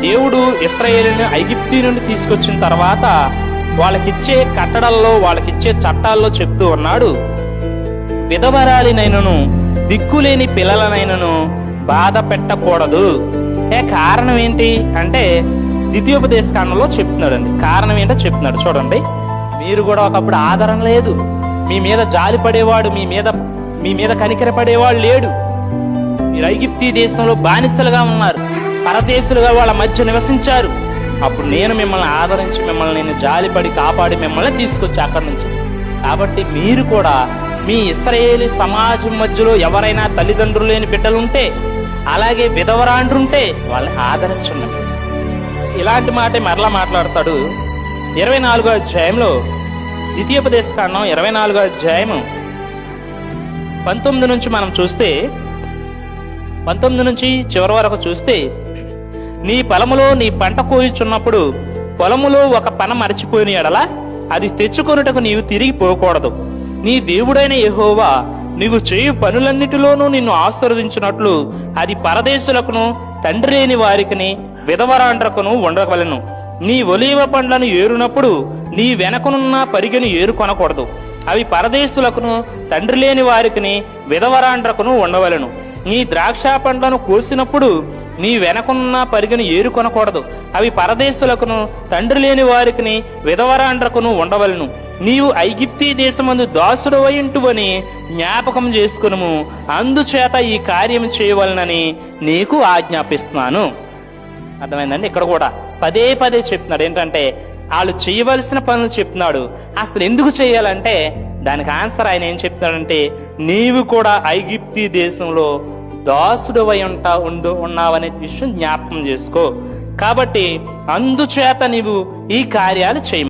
దేవుడు ఇశ్రాయేలుని ఐగుప్తు నుండి తీసుకొచ్చిన తర్వాత వాళ్ళకిచ్చే కట్టడల్లో, వాళ్ళకిచ్చే చట్టాల్లో చెప్తూ ఉన్నాడు, విధవరాలినైనను దిక్కులేని పిల్లలనైనను బాధ పెట్టకూడదు. కారణం ఏంటి అంటే ద్వితీయోపదేశకాండంలో చెప్తున్నాడండి. కారణం ఏంటో చెప్తున్నాడు చూడండి. మీరు కూడా ఒకప్పుడు ఆదరణ లేదు, మీ మీద జాలి పడేవాడు, మీ మీద కనికరపడేవాడు లేడు. మీరు ఐగుప్తీ దేశంలో బానిసలుగా ఉన్నారు, పరదేశులుగా వాళ్ళ మధ్య నివసించారు. అప్పుడు నేను మిమ్మల్ని ఆదరించి, మిమ్మల్ని నేను జాలిపడి కాపాడి మిమ్మల్ని తీసుకొచ్చి అక్కడి నుంచి. కాబట్టి మీరు కూడా మీ ఇశ్రాయేలీ సమాజం మధ్యలో ఎవరైనా తల్లిదండ్రులు లేని బిడ్డలుంటే, అలాగే విధవరాండ్రుంటే వాళ్ళని ఆదరించండి. ఇలాంటి మాట మరలా మాట్లాడతాడు 24వ అధ్యాయంలో, ద్వితీయోపదేశకాండం 24వ అధ్యాయం 19 నుంచి మనం చూస్తే, 19 నుంచి చివరి వరకు చూస్తే, నీ పొలములో నీ పంట కోయుచున్నప్పుడు పొలములో ఒక పన మరచిపోయిన ఎడల అది తెచ్చుకొనుటకు నీవు తిరిగి పోకూడదు. నీ దేవుడైన యెహోవా నీవు చేయు పనులన్నిటిలోనూ నిన్ను ఆశీర్వదించినట్లు అది పరదేశులకును తండ్రి లేని వారికిని విధవరాండ్రకును ఉండవలెను. నీ ఒలీవ పండ్లను ఏరునప్పుడు నీ వెనకనున్న పరిగెను ఏరుకొనకూడదు. అవి పరదేశులకును తండ్రి లేని వారికిని విధవరాండ్రకును ఉండవలెను. నీ ద్రాక్ష పండ్లను కోసినప్పుడు నీ వెనకున్న పరిగెను ఏరుకొనకూడదు. అవి పరదేశులకును తండ్రి లేని వారికిని విధవరాండ్రకును ఉండవలెను. నీవు ఐగుప్తీ దేశమందు దాసుడవై ఉంటువని జ్ఞాపకం చేసుకును. అందుచేత ఈ కార్యం చేయవలనని నీకు ఆజ్ఞాపిస్తున్నాను. అర్థమైందండి? ఇక్కడ కూడా పదే పదే చెప్తున్నాడు. ఏంటంటే వాళ్ళు చేయవలసిన పనులు చెప్తున్నాడు. అసలు ఎందుకు చేయాలంటే దానికి ఆన్సర్ ఆయన ఏం చెప్తున్నాడంటే, నీవు కూడా ఐగుప్తీ దేశంలో దాసుడవై ఉన్నావనే విషయం జ్ఞాపకం చేసుకో. కాబట్టి అందుచేత నీవు ఈ కార్యాలు చేయ